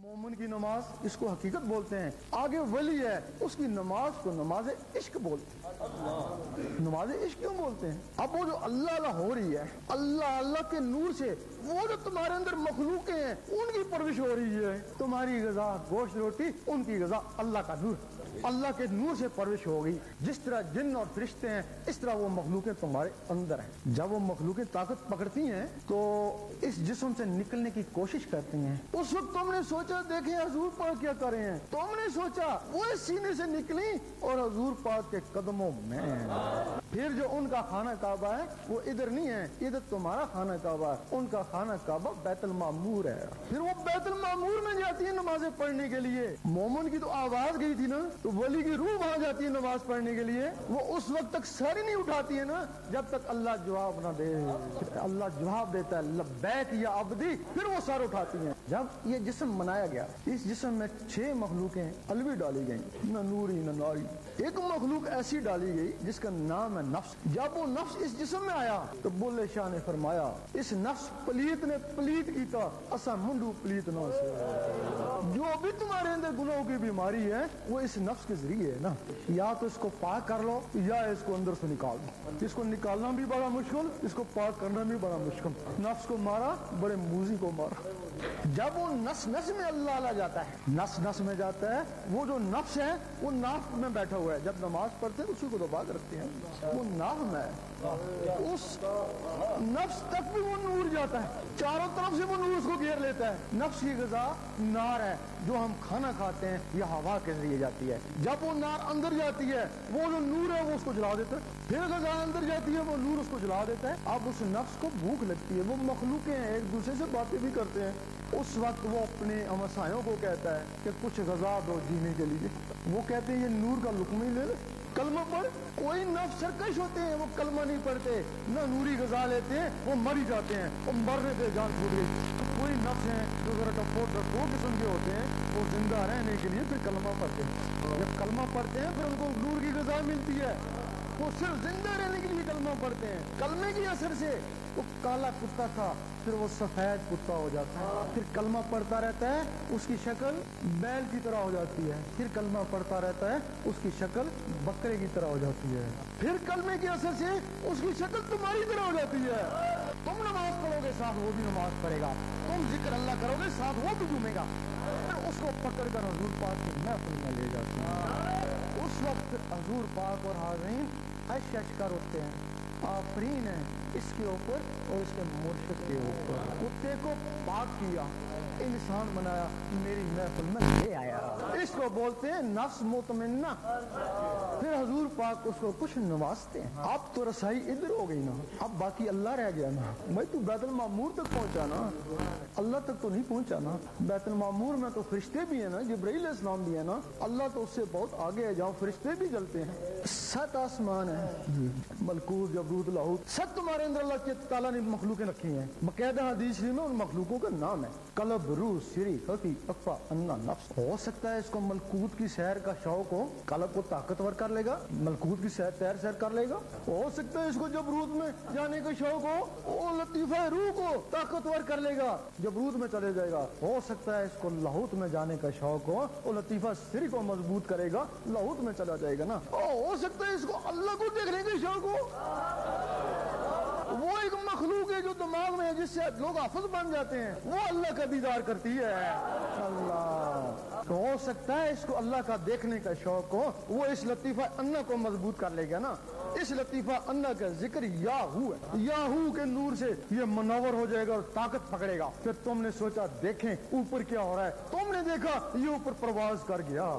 مومن کی نماز اس کو حقیقت بولتے ہیں. آگے ولی ہے اس کی نماز کو نماز عشق بولتے ہیں. نماز عشق کیوں بولتے ہیں؟ اب وہ جو اللہ اللہ ہو رہی ہے، اللہ کے نور سے وہ جو تمہارے اندر مخلوقیں ہیں ان کی پرورش ہو رہی ہے. تمہاری غذا گوشت روٹی، ان کی غذا اللہ کا نور، اللہ کے نور سے پرورش ہو گئی. جس طرح جن اور فرشتے ہیں اس طرح وہ مخلوقیں تمہارے اندر ہیں. جب وہ مخلوقیں طاقت پکڑتی ہیں تو اس جسم سے نکلنے کی کوشش کرتی ہیں. اس وقت تم نے سوچا دیکھیں حضور پاک کیا کر رہے ہیں، تم نے سوچا وہ اس سینے سے نکلی اور حضور پاک کے قدموں میں. پھر جو ان کا خانہ کعبہ ہے وہ ادھر نہیں ہے، ادھر تمہارا خانہ کعبہ ہے. ان کا خانہ کعبہ بیت المعمور ہے. پھر وہ بیت المعمور میں جاتی ہے نمازیں پڑھنے کے لیے. مومن کی تو آواز گئی تھی نا، تو ولی کی روح وہاں جاتی ہے نماز پڑھنے کے لیے. وہ اس وقت تک سر نہیں اٹھاتی ہے نا جب تک اللہ جواب نہ دے. اللہ جواب دیتا ہے لبیک یا عبدی، پھر وہ سر اٹھاتی ہیں. جب یہ جسم بنایا گیا اس جسم میں 6 مخلوقیں الوی ڈالی گئیں، نہ نوری نہ ناری. ایک مخلوق ایسی ڈالی گئی جس کا نام ہے نفس. جب وہ نفس اس جسم میں آیا تو بولے شاہ نے فرمایا اس نفس پلیت نے پلیت کیتا اسا منڈو پلیت نہ سے. جو بھی تمہارے اندر گناہوں کی بیماری ہے وہ اس نفس کے ذریعے ہے نا. یا تو اس کو پاک کر لو یا اس کو اندر سے نکال دو. اس کو نکالنا بھی بڑا مشکل، اس کو پاک کرنا بھی بڑا مشکل. نفس کو مارا، بڑے موزی کو مارا. جب وہ نس میں اللہ اللہ جاتا ہے، نس میں جاتا ہے. وہ جو نفس ہے وہ ناف میں بیٹھا ہوا ہے. جب نماز پڑھتے ہیں اسی کو دبا کے رکھتے ہیں، وہ ناف میں ہے. اس نفس تک بھی وہ نور جاتا ہے، چاروں طرف سے وہ نور اس کو گھیر لیتا ہے. نفس کی غذا نار ہے، جو ہم کھانا کھاتے ہیں یہ ہوا کے ذریعے جاتی ہے. جب وہ نار اندر جاتی ہے وہ جو نور ہے وہ اس کو جلا دیتا ہے. پھر غذا اندر جاتی ہے وہ نور اس کو جلا دیتا ہے. اب اس نفس کو بھوک لگتی ہے. وہ مخلوقیں ہیں ایک دوسرے سے باتیں بھی کرتے ہیں. اس وقت وہ اپنے ہمسایوں کو کہتا ہے کہ کچھ غذا دو جینے کے لیے. وہ کہتے ہیں یہ نور کا لقمہ ہی لے لے، کلمہ پڑھ. کوئی نفس سرکش ہوتے ہیں وہ کلمہ نہیں پڑھتے، نہ نوری غذا لیتے ہیں، وہ مر ہی جاتے ہیں. وہ مرنے پہ جان چھوٹ گئی. کوئی نفس ہیں جو ذرا دو قسم کے ہوتے ہیں، وہ زندہ رہنے کے لیے پھر کلمہ پڑھتے ہیں. جب کلمہ پڑھتے ہیں پھر ان کو نور کی غذا ملتی ہے. وہ صرف زندہ رہنے کے لیے کلمہ پڑھتے ہیں. کلمے کے اثر سے وہ کالا کتا تھا پھر وہ سفید کتا ہو جاتا ہے. پھر کلمہ پڑھتا رہتا ہے اس کی شکل بیل کی طرح ہو جاتی ہے. پھر کلمہ پڑھتا رہتا ہے اس کی شکل بکرے کی طرح ہو جاتی ہے. پھر کلمے کے اثر سے اس کی شکل تمہاری طرح ہو جاتی ہے. تم نماز پڑھو گے ساتھ وہ بھی نماز پڑھے گا، تم ذکر اللہ کرو گے ساتھ وہ بھی جھومے گا. پھر اس کو پکڑ کر حضور پاک کی محفل میں لے جاتے ہیں. اس وقت حضور پاک اور حاضرین اش کر اٹھتے ہیں. آفرین ہے اس کے اوپر اور اس کے مرشد کے اوپر. کتے کو پاک کیا، انسان بنایا، میری محفل میں لے آیا. اس کو بولتے ہیں نفس مطمئنہ. پھر حضور پاک اس کو کچھ نوازتے ہیں. اب تو رسائی ادھر ہو گئی نا، اب باقی اللہ رہ گیا نا. میں تو بیت المعمور تک پہنچا نا، اللہ تک تو نہیں پہنچا نا. بیت المعمور میں تو فرشتے بھی ہیں نا، جبرائیل علیہ السلام بھی ہے نا. اللہ تو اس سے بہت آگے ہے جہاں فرشتے بھی جلتے ہیں. 7 آسمان ہیں، ملکوت جبروت لاہوت، سب تمہارے اندر اللہ تعالیٰ نے مخلوقیں رکھی ہیں. باقاعدہ حدیث میں ان مخلوقوں کا نام ہے قلب، روح، سری، خفی، اخفا، انا، نفس. ہو سکتا ہے اس کو ملکوت کی سیر کا شوق ہو، قلب کو طاقتور کر لے گا، ملکوت کی سیر کر لے گا. ہو سکتا ہے اس کو جبروت میں جانے کا شوق ہو، وہ لطیفہ روح کو طاقتور کر لے گا، جبروت میں چلے جائے گا. ہو سکتا ہے اس کو لاہوت میں جانے کا شوق ہو، وہ لطیفہ سری کو مضبوط کرے گا، لاہوت میں چلا جائے گا نا. ہو سکتا ہے اس کو اللہ کو دیکھنے کا شوق ہو. وہ ایک مخلوق ہے جو دماغ میں ہے جس سے لوگ حافظ بن جاتے ہیں، وہ اللہ کا دیدار کرتی ہے. اللہ تو ہو سکتا ہے اس کو اللہ کا دیکھنے کا شوق ہو، وہ اس لطیفہ انا کو مضبوط کر لے گا نا. اس لطیفہ انا کا ذکر یاہو ہے، یاہو کے نور سے یہ منور ہو جائے گا اور طاقت پکڑے گا. پھر تم نے سوچا دیکھیں اوپر کیا ہو رہا ہے، تم نے دیکھا یہ اوپر پرواز کر گیا.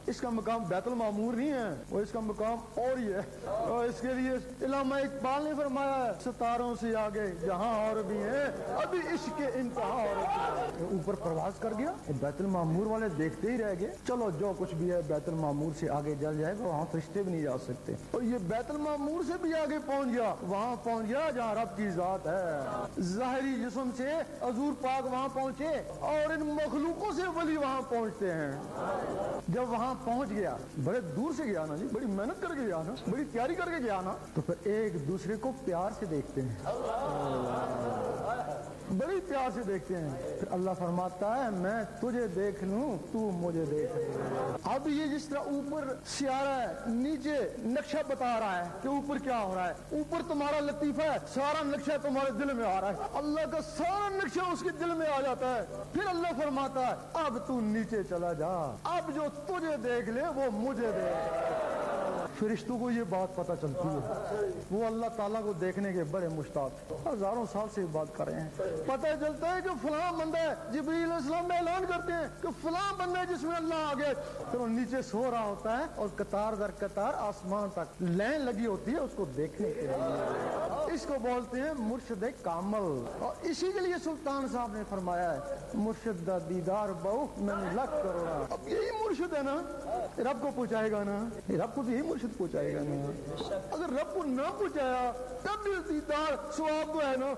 اس کا مقام بیت المعمور نہیں ہے، وہ اس کا مقام اور ہی ہے. اور اس کے لیے علامہ اقبال نے فرمایا ہے ستاروں سے آگے جہاں اور بھی ہیں ابھی عشق کے انتہا اور اوپر پرواز کر گیا. بیت المعمور والے دیکھتے ہی رہ گئے. چلو جو کچھ بھی ہے بیت المعمور سے آگے جل جائے گا، وہاں فرشتے بھی نہیں جا سکتے. اور یہ بیت المعمور سے بھی آگے پہنچ گیا، وہاں پہنچ گیا جہاں رب کی ذات ہے. ظاہری جسم سے حضور پاک وہاں پہنچے اور ان مخلوقوں سے ولی وہاں پہنچتے ہیں. جب وہاں پہنچ گیا، بڑے دور سے گیا نا جی، بڑی محنت کر کے گیا نا، بڑی تیاری کر کے گیا نا، تو پھر ایک دوسرے کو پیار سے دیکھتے ہیں. بڑی پیار سے دیکھتے ہیں. پھر اللہ فرماتا ہے میں تجھے دیکھ لوں تو مجھے دیکھ. اب یہ جس طرح اوپر سیارہ ہے نیچے نقشہ بتا رہا ہے کہ اوپر کیا ہو رہا ہے, اوپر تمہارا لطیفہ ہے, سارا نقشہ تمہارے دل میں آ رہا ہے, اللہ کا سارا نقشہ اس کے دل میں آ جاتا ہے. پھر اللہ فرماتا ہے اب تو نیچے چلا جا, اب جو تجھے دیکھ لے وہ مجھے دیکھ. فرشتوں کو یہ بات پتہ چلتی ہے, وہ اللہ تعالیٰ کو دیکھنے کے بڑے مشتاق, ہزاروں سال سے بات کر رہے ہیں. پتہ چلتا ہے کہ فلاں بندہ ہے, جبریل علیہ السلام میں اعلان کرتے ہیں کہ فلاں بندہ ہے جس میں اللہ آگے. پھر وہ نیچے سو رہا ہوتا ہے اور قطار در قطار آسمان تک لائن لگی ہوتی ہے اس کو دیکھنے کے لیے. اس کو بولتے ہیں مرشد کامل. اور اسی کے لیے سلطان صاحب نے فرمایا ہے مرشد دا دیدار بہو میں لکھ کروڑا. اب یہی مرشد ہے نا, رب کو پہنچائے گا نا, رب کو بھی یہی مرشد پہنچائے گا نا. اگر رب کو نہ پہنچایا تب بھی دیدار ثواب تو ہے نا.